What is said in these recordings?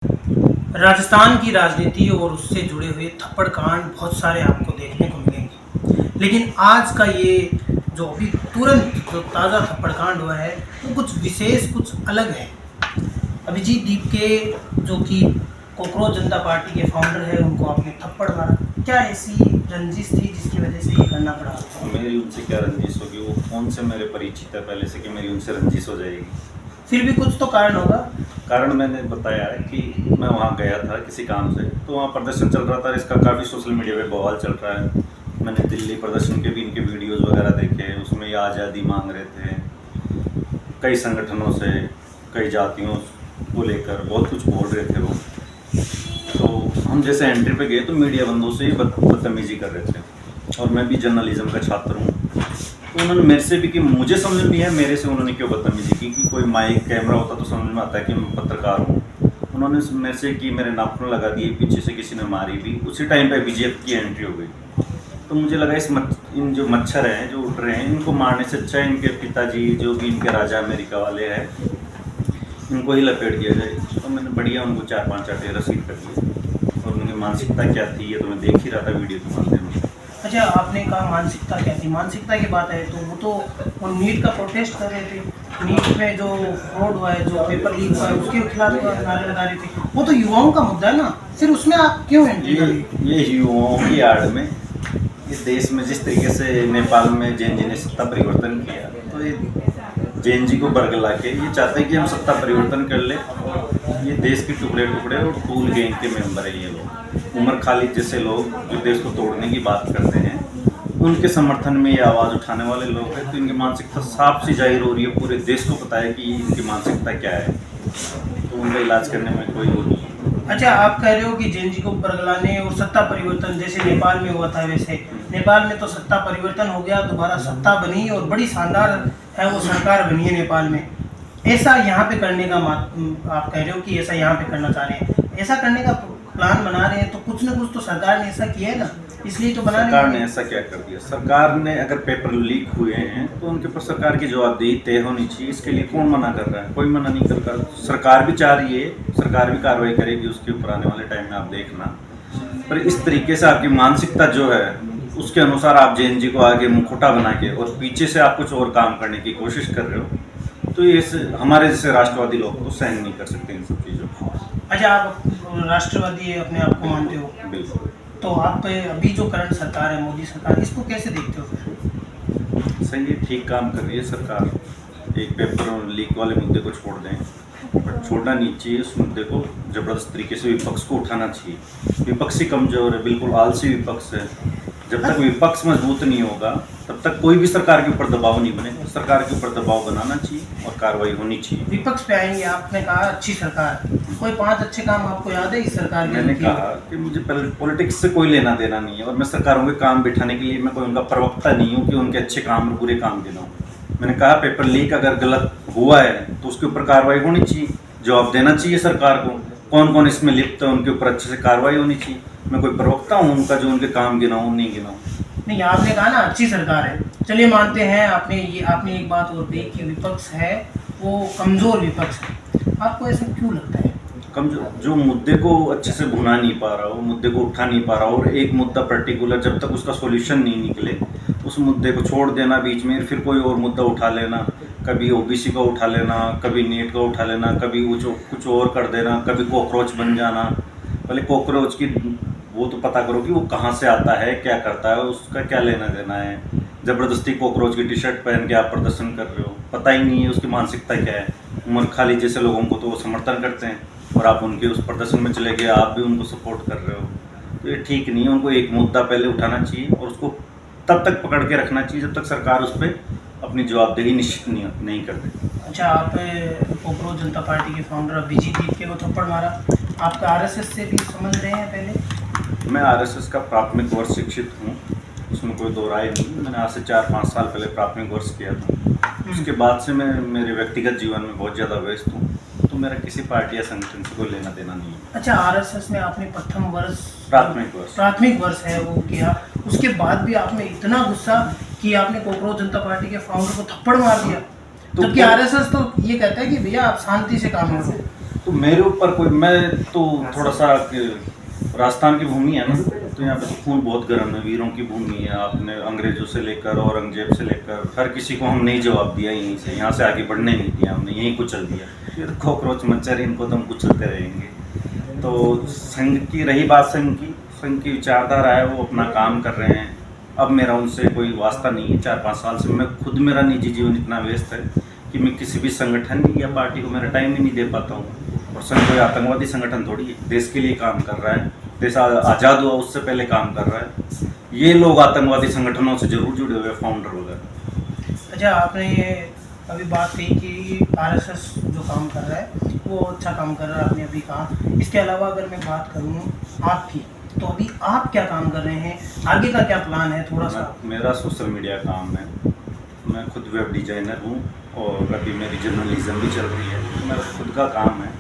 राजस्थान की राजनीति और उससे जुड़े हुए थप्पड़ कांड बहुत सारे आपको देखने को मिलेंगे, लेकिन आज का ये जो अभी तुरंत जो ताज़ा थप्पड़ कांड हुआ है वो कुछ विशेष, कुछ अलग है। अभिजीत दीप के जो कि कोकरोच जनता पार्टी के फाउंडर है, उनको आपने थप्पड़ मारा। क्या ऐसी रंजिश थी जिसकी वजह से ये करना पड़ा? मेरी उनसे क्या रंजिश होगी? वो कौन से मेरे परिचित है पहले से कि मेरी उनसे रंजिश हो जाएगी? फिर भी कुछ तो कारण होगा। कारण मैंने बताया है कि मैं वहाँ गया था किसी काम से, तो वहाँ प्रदर्शन चल रहा था। इसका काफ़ी सोशल मीडिया पे बवाल चल रहा है। मैंने दिल्ली प्रदर्शन के भी इनके वीडियोज़ वगैरह देखे, उसमें ये आज़ादी मांग रहे थे। कई संगठनों से, कई जातियों को लेकर बहुत कुछ बोल रहे थे वो। तो हम जैसे एंट्री पे गए तो मीडिया बंदों से ही बदतमीज़ी कर रहे थे, और मैं भी जर्नलिज्म का छात्र हूँ। तो उन्होंने मेरे से भी, कि मुझे समझ नहीं है मेरे से उन्होंने क्यों बदतमीजी की, कि कोई माइक कैमरा होता तो समझ में आता है कि मैं पत्रकार हूँ। उन्होंने मेरे से कि मेरे नाखून लगा दिए, पीछे से किसी ने मारी भी। उसी टाइम पे बीजेपी की एंट्री हो गई। तो मुझे लगा इन जो मच्छर हैं जो उठ रहे हैं, इनको मारने से अच्छा इनके पिताजी जो भी इनके राजा अमेरिका वाले हैं, इनको ही लपेट दिया जाए। तो मैंने बढ़िया उनको 4-5 आटे रसीद कर दिए। और उनकी मानसिकता क्या थी ये तो मैं देख ही रहा था वीडियो के माध्यम से। अच्छा, आपने कहा मानसिकता क्या थी? मानसिकता की बात है तो वो नीट का प्रोटेस्ट कर रहे थे। नीट में जो फ्रॉड हुआ है, जो पेपर लीक हुआ है, उसके खिलाफ नारे लगा रहे थे। वो तो युवाओं का मुद्दा है ना, फिर उसमें आप क्यों एंट्री करें? ये युवाओं की आड़ में, इस देश में जिस तरीके से नेपाल में जैन जी ने सत्ता परिवर्तन किया, तो ये जैन जी को बरगला के ये चाहते हैं कि हम सत्ता परिवर्तन कर ले। ये देश के टुकड़े टुकड़े और टूल गैंग के मेंबर हैं ये लोग। उमर खालिद जैसे लोग जो देश को तोड़ने की बात करते हैं, उनके समर्थन में ये आवाज़ उठाने वाले लोग हैं। तो इनकी मानसिकता साफ सी जाहिर हो रही है, पूरे देश को पता है कि इनकी मानसिकता क्या है। तो उनका इलाज करने में कोई वो नहीं है। अच्छा, आप कह रहे हो कि जैन जी को बरगलाने और सत्ता परिवर्तन जैसे नेपाल में हुआ था, वैसे नेपाल में तो सत्ता परिवर्तन हो गया, दोबारा सत्ता बनी और बड़ी शानदार है वो सरकार बनी है नेपाल में। ऐसा यहाँ पे करने का आप कह रहे हो कि ऐसा यहाँ पे करना चाह रहे हैं, ऐसा करने का प्लान बना रहे हैं, तो कुछ ना कुछ तो सरकार ने ऐसा किया है ना, इसलिए तो बना रहे हैं। सरकार ने ऐसा क्या कर दिया? सरकार ने अगर पेपर लीक हुए हैं तो उनके ऊपर सरकार की जवाबदेही तय होनी चाहिए। इसके लिए कौन मना कर रहा है? कोई मना नहीं कर रहा। सरकार भी चाह रही है, सरकार भी कार्रवाई करेगी उसके ऊपर आने वाले टाइम में, आप देखना। पर इस तरीके से आपकी मानसिकता जो है उसके अनुसार आप जैन जी को आगे मुखौटा बना के और पीछे से आप कुछ और काम करने की कोशिश कर रहे हो, तो ये हमारे जैसे राष्ट्रवादी लोग तो सहन नहीं कर सकते इन सब चीज़ों को। अच्छा, आप राष्ट्रवादी अपने आप को मानते हो? बिल्कुल। तो आप अभी जो करंट सरकार है, मोदी सरकार, इसको कैसे देखते हो फिर? सही है, ठीक काम कर रही है सरकार। एक पेपर लीक वाले मुद्दे को छोड़ दें, बट छोड़ना नहीं चाहिए उस मुद्दे को। ज़बरदस्त तरीके से विपक्ष को उठाना चाहिए। विपक्ष ही कमज़ोर है, बिल्कुल आलसी विपक्ष है। जब तक विपक्ष मजबूत नहीं होगा तब तक कोई भी सरकार के ऊपर दबाव नहीं बनेगा। सरकार के ऊपर दबाव बनाना चाहिए और कार्रवाई होनी चाहिए। विपक्ष पे आएंगे, आपने कहा अच्छी सरकार, कोई 5 अच्छे काम आपको याद है इस सरकार के? मैंने कहा कि मुझे पॉलिटिक्स से कोई लेना देना नहीं है, और मैं सरकारों के काम बिठाने के लिए मैं कोई उनका प्रवक्ता नहीं हूँ कि उनके अच्छे काम और बुरे काम गिनाऊँ। मैंने कहा पेपर लीक अगर गलत हुआ है तो उसके ऊपर कार्रवाई होनी चाहिए, जवाब देना चाहिए सरकार को। कौन कौन इसमें लिप्त है उनके ऊपर अच्छे से कार्रवाई होनी चाहिए। मैं कोई प्रवक्ता हूँ उनका जो उनके काम गिनाऊँ नहीं गिनाऊँ? नहीं, आपने कहा ना अच्छी सरकार है, चलिए मानते हैं। आपने एक बात और कही कि विपक्ष है वो कमज़ोर विपक्ष है। आपको ऐसा क्यों लगता है? कमजोर, जो मुद्दे को अच्छे से भुना नहीं पा रहा हो, मुद्दे को उठा नहीं पा रहा हो, और एक मुद्दा पर्टिकुलर जब तक उसका सॉल्यूशन नहीं निकले उस मुद्दे को छोड़ देना बीच में, फिर कोई और मुद्दा उठा लेना। कभी ओबीसी का उठा लेना, कभी नीट का उठा लेना, कभी कुछ और कर देना, कभी कॉकरोच बन जाना। पहले कॉकरोच की वो तो पता करो कि वो कहाँ से आता है, क्या करता है, उसका क्या लेना देना है। ज़बरदस्ती कॉकरोच की टी शर्ट पहन के आप प्रदर्शन कर रहे हो, पता ही नहीं है उसकी मानसिकता क्या है। उमर खालिद जैसे लोगों को तो वो समर्थन करते हैं, और आप उनके उस प्रदर्शन में चले गए, आप भी उनको सपोर्ट कर रहे हो। तो ये ठीक नहीं है। उनको एक मुद्दा पहले उठाना चाहिए और उसको तब तक पकड़ के रखना चाहिए जब तक सरकार उस पर अपनी जवाबदेही निश्चित नहीं कर दे। अच्छा, आप कोकरोच जनता पार्टी के फाउंडर अभिजीत दीप के को थप्पड़ मारा, आपका आरएसएस से भी समझ रहे हैं पहले? मैं आरएसएस का प्राथमिक वर्ष शिक्षित हूँ, उसमें कोई दो राय नहीं। मैंने आज से 4-5 साल पहले प्राथमिक वर्ष किया था। उसके बाद से मैं मेरे व्यक्तिगत जीवन में बहुत ज़्यादा व्यस्त हूँ, तो मेरा किसी पार्टी या संगठन से कोई लेना देना नहीं है। अच्छा, आरएसएस में आपने प्रथम वर्ष, प्राथमिक वर्ष है वो किया, उसके बाद भी आपने इतना गुस्सा कि आपने कोकरोच जनता पार्टी के फाउंडर को थप्पड़ मार दिया, तो जबकि आरएसएस तो ये कहता है कि भैया आप शांति से काम करो। तो मेरे ऊपर कोई, मैं तो थोड़ा सा राजस्थान की भूमि है ना, तो यहाँ पे तो खून बहुत गर्म है, वीरों की भूमि है। आपने अंग्रेजों से लेकर औरंगजेब से लेकर हर किसी को हमने ही जवाब दिया यहीं से, यहाँ से आगे बढ़ने नहीं दिया हमने, यहीं कुचल दिया। फिर कॉकरोच मच्छर, इनको तो हम कुचलते रहेंगे। तो संघ की रही बात, संघ की विचारधारा है, वो अपना काम कर रहे हैं। अब मेरा उनसे कोई वास्ता नहीं है। 4-5 साल से मैं खुद, मेरा निजी जीवन इतना व्यस्त है कि मैं किसी भी संगठन या पार्टी को मेरा टाइम ही नहीं दे पाता हूँ। और संघ कोई आतंकवादी संगठन थोड़ी है, देश के लिए काम कर रहा है। देश आज़ाद हुआ उससे पहले काम कर रहा है। ये लोग आतंकवादी संगठनों से जरूर जुड़े हुए, फाउंडर वगैरह। अच्छा, आपने ये अभी बात कही कि आरएसएस जो काम कर रहा है वो अच्छा काम कर रहा है, आपने अभी कहा। इसके अलावा अगर मैं बात करूँ आपकी, तो अभी आप क्या काम कर रहे हैं, आगे का क्या प्लान है, थोड़ा सा? मेरा सोशल मीडिया काम है, मैं खुद वेब डिजाइनर हूँ और अभी मेरी जर्नलिज्म भी चल रही है। मेरा खुद का काम है,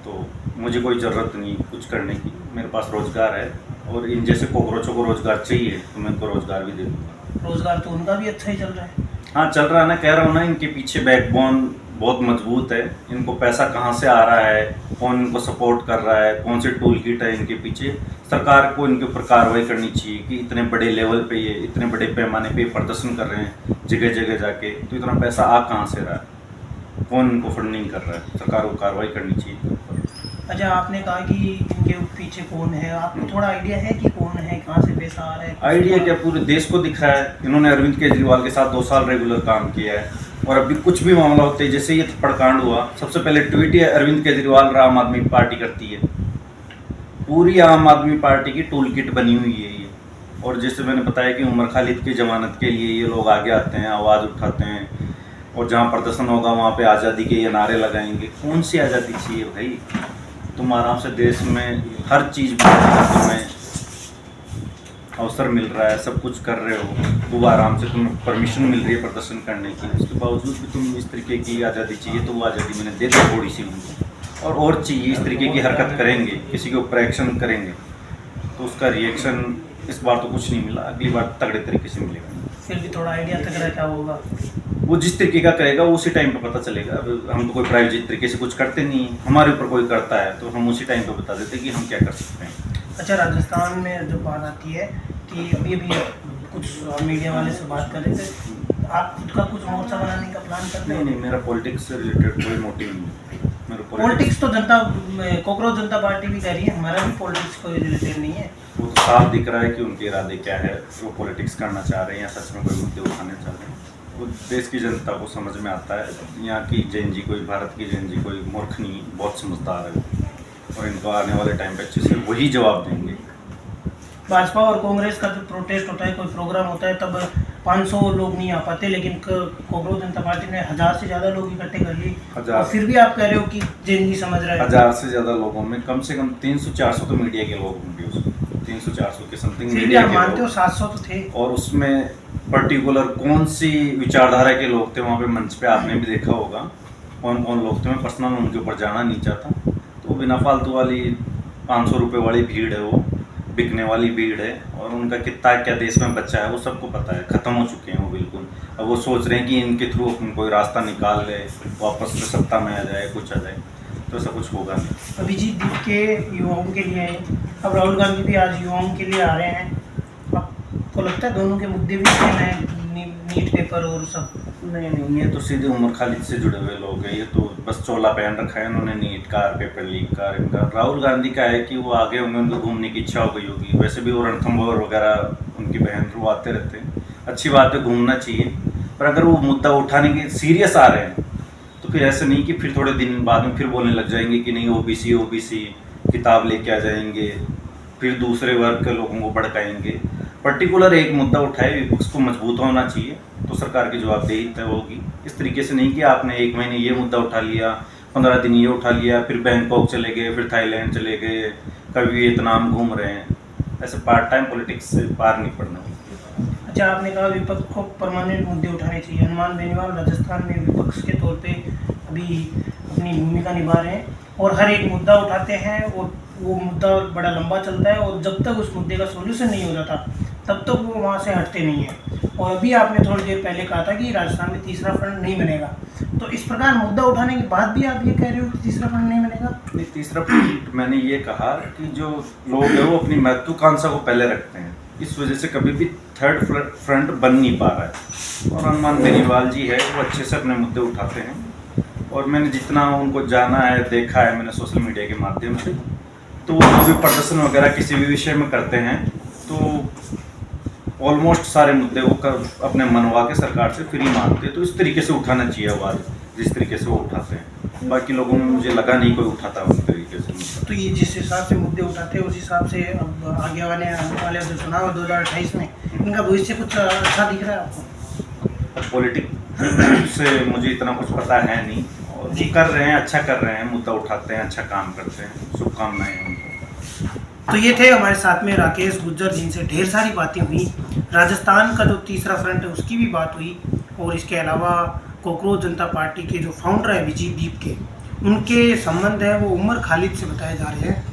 तो मुझे कोई ज़रूरत नहीं कुछ करने की, मेरे पास रोज़गार है। और इन जैसे कॉकरोचों को रोज़गार चाहिए तो मैं इनको रोज़गार भी दे दूँगा। रोज़गार तो उनका भी अच्छा ही चल रहा है। हाँ चल रहा है ना, कह रहा हूँ ना, इनके पीछे बैकबोन बहुत मजबूत है। इनको पैसा कहाँ से आ रहा है, कौन इनको सपोर्ट कर रहा है, कौन से टूल किट है इनके पीछे, सरकार को इनके ऊपर कार्रवाई करनी चाहिए कि इतने बड़े लेवल पे, ये इतने बड़े पैमाने पे प्रदर्शन कर रहे हैं जगह जगह जाके, तो इतना पैसा आ कहाँ से रहा है, कौन इनको फंडिंग कर रहा है, सरकार को कार्रवाई करनी चाहिए। अच्छा, आपने कहा कि इनके पीछे कौन है, आपको थोड़ा आइडिया है कि कौन है, कहाँ से पैसा आ रहा है? आइडिया क्या, पूरे देश को दिख रहा है। इन्होंने अरविंद केजरीवाल के साथ 2 साल रेगुलर काम किया है, और अभी कुछ भी मामला होते है, जैसे ये थप्पड़ कांड हुआ, सबसे पहले ट्वीट ही अरविंद केजरीवाल आम आदमी पार्टी करती है। पूरी आम आदमी पार्टी की टूल किट बनी हुई है ये। और जैसे मैंने बताया कि उमर खालिद की जमानत के लिए ये लोग आगे आते हैं, आवाज़ उठाते हैं, और जहाँ प्रदर्शन होगा वहाँ पे आज़ादी के ये नारे लगाएंगे। कौन सी आज़ादी चाहिए भाई? तुम आराम से देश में हर चीज़ में अवसर मिल रहा है, सब कुछ कर रहे हो, वो आराम से तुम्हें परमिशन मिल रही है प्रदर्शन करने की, उसके बावजूद भी तुम इस तरीके की आज़ादी चाहिए, तो वो आज़ादी मैंने दे दी थोड़ी सी उनको। और चाहिए, इस तरीके की हरकत करेंगे, किसी के ऊपर एक्शन करेंगे, तो उसका रिएक्शन इस बार तो कुछ नहीं मिला, अगली बार तगड़े तरीके से मिलेगा। फिर भी थोड़ा आइडिया तगड़ा क्या होगा? वो जिस तरीके का करेगा वो उसी टाइम पे पता चलेगा। अब हम तो कोई प्राइवेट तरीके से कुछ करते नहीं हैं, हमारे ऊपर कोई करता है तो हम उसी टाइम पे बता देते हैं कि हम क्या कर सकते हैं। अच्छा, राजस्थान में जो बात आती है कि अभी कुछ मीडिया वाले से बात कर रहे थे, आप खुद का कुछ मोर्चा बनाने का प्लान कर रहे हैं? नहीं, मेरा पॉलिटिक्स से रिलेटेड कोई मोटिव नहीं है। मेरा पॉलिटिक्स तो कॉकरोच जनता पार्टी भी कह रही है, हमारा भी पॉलिटिक्स कोई रिलेटेड नहीं है। वो तो साफ दिख रहा है कि उनके इरादे क्या है, वो पॉलिटिक्स करना चाह रहे हैं या सच में कोई मुद्दे उठाने चाह रहे हैं। वो देश की जनता को समझ में आता है। यहाँ की जेएनजी कोई, भारत की जेएनजी कोई मूर्ख नहीं, बहुत समझदार है, और इनको आने वाले टाइम पे अच्छे से वही जवाब देंगे। भाजपा और कांग्रेस का जो प्रोटेस्ट होता है, कोई प्रोग्राम होता है, तब 500 लोग नहीं आ पाते, लेकिन कॉकरोच जनता पार्टी ने 1000 से ज़्यादा लोग इकट्ठे कर लिए। और फिर भी आप कह रहे हो कि जेएनजी समझ रहा है। 1000 से ज़्यादा लोगों में कम से कम 300-400 तो मीडिया के लोग होंगे उसमें, 300-400 के समथिंग मीडिया के मानते हो 700 तो थे। और उसमें पर्टिकुलर कौन सी विचारधारा के लोग थे वहाँ पे मंच पे, आपने भी देखा होगा कौन कौन लोग थे। मैं पर्सनल उनके ऊपर जाना नहीं चाहता। तो बिना फालतू वाली 500 रुपये वाली भीड़ है, वो बिकने वाली भीड़ है, और उनका कितना क्या देश में बच्चा है वो सबको पता है, ख़त्म हो चुके हैं वो बिल्कुल। अब वो सोच रहे हैं कि इनके थ्रू अपन कोई रास्ता निकाल ले, वापस से सत्ता में आ जाए, कुछ आ जाए, तो ऐसा कुछ होगा नहीं। अभिजीत दीप के युवाओं के लिए है, अब राहुल गांधी भी आज युवाओं के लिए आ रहे हैं। आपको लगता है दोनों के मुद्दे भी सेम हैं, नीट पेपर और सब? नहीं, ये तो सीधे उमर खालिद से जुड़े हुए लोग हैं। ये तो बस चोला पहन रखा है उन्होंने, नीट का, पेपर लीक का। इनका राहुल गांधी का है कि वो आगे होंगे, उनको घूमने की इच्छा हो गई होगी। वैसे भी वो रणथंभौर वगैरह उनकी बहन वो आते रहते हैं, अच्छी बात है, घूमना चाहिए। पर अगर वो मुद्दा उठाने के सीरियस आ रहे हैं तो फिर ऐसे नहीं कि फिर थोड़े दिन बाद में फिर बोलने लग जाएंगे कि नहीं ओबीसी किताब लेके आ जाएंगे, फिर दूसरे वर्ग के लोगों को भड़काएंगे। पर्टिकुलर एक मुद्दा उठाए, विपक्ष को मजबूत होना चाहिए, तो सरकार की जवाबदेही तय होगी। इस तरीके से नहीं कि आपने 1 महीने ये मुद्दा उठा लिया, 15 दिन ये उठा लिया, फिर बैंकॉक चले गए, फिर थाईलैंड चले गए, कभी वियतनाम घूम रहे हैं। ऐसे पार्ट टाइम पॉलिटिक्स से पार नहीं पड़ना। अच्छा, आपने कहा विपक्ष को परमानेंट मुद्दे उठाने चाहिए। हनुमान बेनीवाल राजस्थान में विपक्ष के तौर पे अभी अपनी भूमिका निभा रहे हैं और हर एक मुद्दा उठाते हैं, और वो मुद्दा बड़ा लंबा चलता है, और जब तक उस मुद्दे का सोल्यूशन नहीं हो जाता तब तक वो वहाँ से हटते नहीं हैं। और अभी आपने थोड़ी देर पहले कहा था कि राजस्थान में तीसरा फ्रंट नहीं बनेगा। तो इस प्रकार मुद्दा उठाने के बाद भी आप ये कह रहे हो कि तीसरा फ्रंट नहीं बनेगा? नहीं, तीसरा पॉइंट मैंने ये कहा कि जो लोग हैं वो अपनी महत्वाकांक्षा को पहले रखते हैं, इस वजह से कभी भी थर्ड फ्रंट बन नहीं पा रहा है। और हनुमान बेनीवाल जी है वो अच्छे से अपने मुद्दे उठाते हैं, और मैंने जितना उनको जाना है, देखा है मैंने सोशल मीडिया के माध्यम से, तो वो जो भी प्रदर्शन वगैरह किसी भी विषय में करते हैं तो ऑलमोस्ट सारे मुद्दे वो अपने मनवा के सरकार से फ्री मांगते हैं। तो इस तरीके से उठाना चाहिए आवाज़, जिस तरीके से वो उठाते हैं। बाकी लोगों में मुझे लगा नहीं कोई उठाता उस तरीके से। तो ये जिस हिसाब से मुद्दे उठाते हैं उस हिसाब से अब आगे वाले जो चुनाव 2028 में इनका भविष्य कुछ अच्छा दिख रहा है आपको? पॉलिटिक्स से मुझे इतना कुछ पता है नहीं, और जी कर रहे हैं, अच्छा कर रहे हैं, मुद्दा उठाते हैं, अच्छा काम करते हैं, शुभकामनाएं उनको। तो ये थे हमारे साथ में राकेश गुज्जर, जिनसे ढेर सारी बातें हुई। राजस्थान का जो तीसरा फ्रंट है उसकी भी बात हुई, और इसके अलावा कोकरोच जनता पार्टी के जो फाउंडर है विजय दीप के, उनके संबंध है वो उमर खालिद से बताए जा रहे हैं।